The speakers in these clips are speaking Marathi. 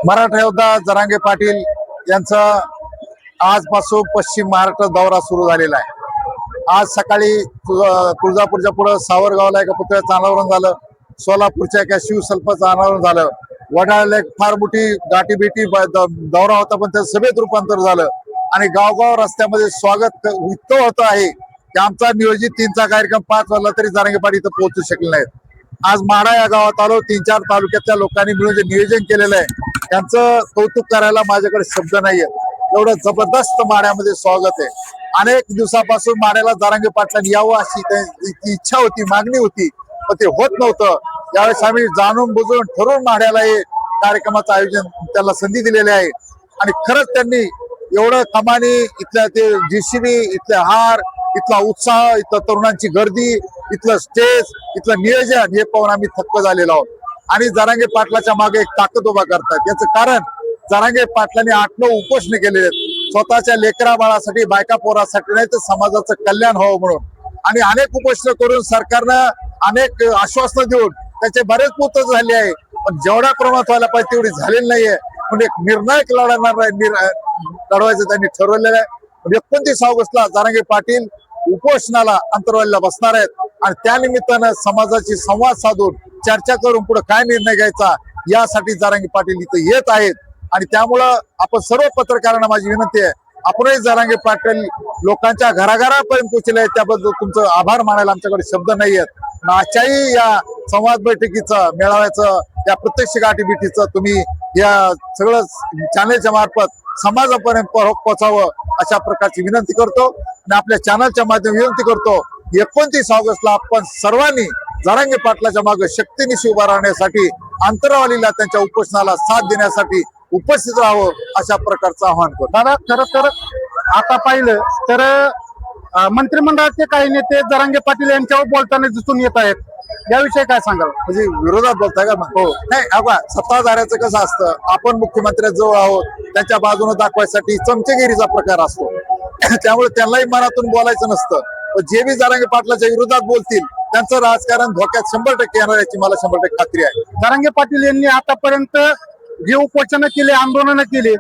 मराठा योद्धा जरांगे पाटील यांचा आजपासून पश्चिम महाराष्ट्र दौरा सुरू झालेला आहे। आज सकाळी तुळजापूरच्या पुढे सावरगावला एका पुतळ्याचं अनावरण झालं, सोलापूरच्या एका शिवसल्पाचं अनावरण झालं, वडाळ्याला एक फार मोठी गाठीभेटी दौरा होता पण त्या सभेत रूपांतर झालं आणि गावगाव रस्त्यामध्ये स्वागत इतकं होतं आहे की आमचा नियोजित 3चा कार्यक्रम 5 वाजला तरी जरांगे पाटील इथं पोहोचू शकले नाहीत। आज माढा या गावात आलो, 3-4 तालुक्यातल्या लोकांनी मिळून जे नियोजन केलेलं आहे त्यांचं कौतुक करायला माझ्याकडे शब्द नाहीये। एवढं जबरदस्त माढ्यामध्ये स्वागत आहे। अनेक दिवसापासून माढ्याला जरांगे पाटलांनी यावं अशी त्यांची इच्छा होती, मागणी होती, पण ते होत नव्हतं। यावेळेस आम्ही जाणून बुजून ठरवून माढ्याला हे कार्यक्रमाचं आयोजन त्याला संधी दिलेली आहे आणि खरंच त्यांनी एवढं कमानी, इथल्या ते जीसीबी, इथले हार, इथला उत्साह, इथलं तरुणांची गर्दी, इथलं स्टेज, इथलं नियोजन हे पाहून आम्ही थक्क झालेलो आहोत आणि जरांगे पाटलाच्या मागे एक ताकद उभा करतात। याचं कारण जरांगे पाटलांनी 8-9 उपोषण केलेले आहेत, स्वतःच्या लेकरा बाळासाठी, बायका पोरासाठी नाही तर समाजाचं कल्याण व्हावं म्हणून, आणि अनेक उपोषण करून सरकारनं अनेक आश्वासनं देऊन त्याचे बरेच पूर्तता झाले आहे, पण जेवढ्या प्रमाणात व्हायला पाहिजे तेवढी झालेली नाहीये। म्हणजे एक निर्णायक लढवायचं त्यांनी ठरवलेलं आहे। 29 ऑगस्टला जरांगे पाटील उपोषणाला अंतरवालीला बसणार आहेत आणि त्या निमित्तानं समाजाशी संवाद साधून चर्चा करून पुढे काय निर्णय घ्यायचा यासाठी जरांगे पाटील इथं येत आहेत आणि त्यामुळं आपण सर्व पत्रकारांना माझी विनंती आहे, आपणही जरांगे पाटील लोकांच्या घराघरापर्यंत पोहोचले, त्याबद्दल तुमचं आभार मानायला आमच्याकडे शब्द नाही आहेत। आजच्याही या संवाद बैठकीचं, मेळाव्याचं, या प्रत्यक्ष गाठीभेटीचं तुम्ही या सगळं चॅनलच्या मार्फत समाजापर्यंत पोहोचावं अशा प्रकारची विनंती करतो आणि आपल्या चॅनलच्या माध्यमातून विनंती करतो, 29 ऑगस्टला आपण सर्वांनी जरांगे पाटलाच्या मागे शक्तीनिशी उभा राहण्यासाठी, अंतरावलीला त्यांच्या उपोषणाला साथ देण्यासाठी उपस्थित राहावं अशा प्रकारचं आवाहन करतो। दादा, खरं तर आता पाहिलं तर मंत्रिमंडळाचे काही नेते जरांगे पाटील यांच्यावर बोलताना दिसून येत आहेत, याविषयी काय सांगाल? म्हणजे विरोधात बोलताय का? हो, नाही, अबा सत्ताधाऱ्याचं कसं असतं, आपण मुख्यमंत्र्यांजवळ आहोत त्यांच्या बाजूने दाखवायसाठी चमचेगिरीचा प्रकार असतो, त्यामुळे त्यांनाही मनातून बोलायचं नसतं। पण जे बी जरांगे पाटलाच्या विरोधात बोलतील त्यांचं राजकारण धोक्यात 100% येणार याची मला 100% खात्री आहे। जरांगे पाटील यांनी आतापर्यंत जे उपोषण केले, आंदोलन केले,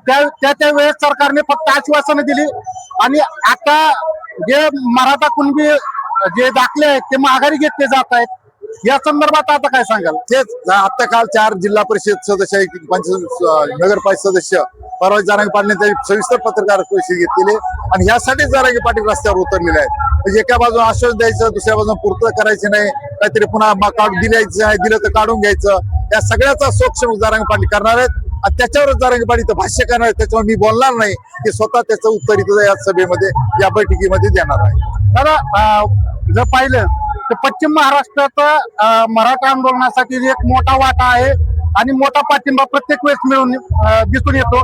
त्या वेळेस सरकारने फक्त आश्वासनं दिली आणि आता जे मराठा कुणबी जे दाखले आहेत ते माघारी घेतले जात आहेत, या संदर्भात आता काय सांगाल? तेच आता काल 4 जिल्हा परिषद सदस्य, नगरपालिका सदस्य परवा जरांगे पाटील सविस्तर पत्रकार परिषद घेतलेले आणि यासाठी जरांगे पाटील रस्त्यावर उतरलेले आहेत। म्हणजे एका बाजूला आश्वासन द्यायचं, दुसऱ्या बाजूला पूर्तता करायची नाही, काहीतरी पुन्हा द्यायचं आहे, दिलं तर काढून घ्यायचं, या सगळ्याचा सोक्ष जरांगे पाटील करणार आहेत आणि त्याच्यावरच जरांगे पाटील भाष्य करणार आहेत। त्याच्यावर मी बोलणार नाही, की स्वतः त्याचं उत्तर इथं या सभेमध्ये, या बैठकीमध्ये देणार आहे। दादा, जर पाहिलं तर पश्चिम महाराष्ट्रात मराठा आंदोलनासाठी एक मोठा वाटा आहे आणि मोठा पाठिंबा प्रत्येक वेळेस मिळून दिसून येतो।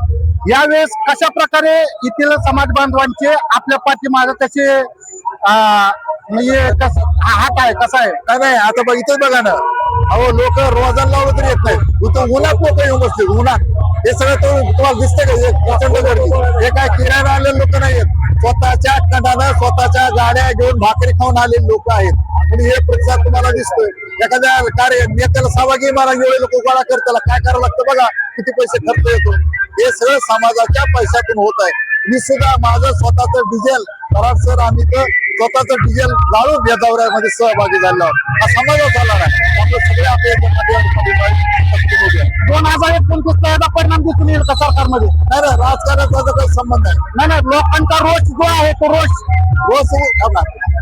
यावेळेस कशा प्रकारे येथील समाज बांधवांचे आपल्या पाठीमागे कसे म्हणजे हात आहे, कसा आहे? नाही, आता बघ इथंच बघा ना, अहो लोक रोजाला लावलं तरी येत नाही, उन्हात लोक येऊन बसले, उन्हात हे सगळं तुम्हाला दिसतंय का? प्रचंड गर्दी, हे काय किराणा आलेले लोक नाही आहेत, स्वतःच्या कडानं स्वतःच्या गाड्या घेऊन भाकरी खाऊन आलेले लोक आहेत आणि हे प्रतिसाद तुम्हाला दिसतोय। एखाद्या नेत्याला सहभागी मला एवढे लोक गोळा कर, त्याला काय करावं लागतं बघा, किती पैसे खर्च येतो, हे सगळं समाजाच्या पैशातून होत आहे। मी सुद्धा माझं स्वतःचं डिझेल कराड सर, आम्ही तर स्वतःचं डिझेल लावून या दौऱ्यामध्ये सहभागी झालो आहोत, हा समाजात झाला आहे, त्यामुळे सगळे आपल्या 2029 याचा परिणाम दिसून येईल का सरकारमध्ये? नाही, राजकारणाचा काही संबंध नाही, लोकांचा रोष जो आहे तो रोष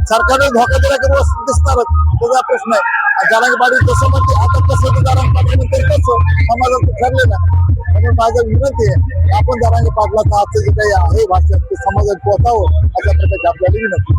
सरकारने धोका दिला की रोज दिसणारच, त्याचा प्रश्न आहे। जरांगे पाटील जसं म्हणते आता कसं जरांगे पाटील तसं समाजात ठरलेलं आहे, म्हणून माझं विनंती आहे आपण जरांगे पाटलाचं आजचं जे काही आहे भाषण ते समाजात पोहोचावं अशा प्रकारची आपल्याला विनंती।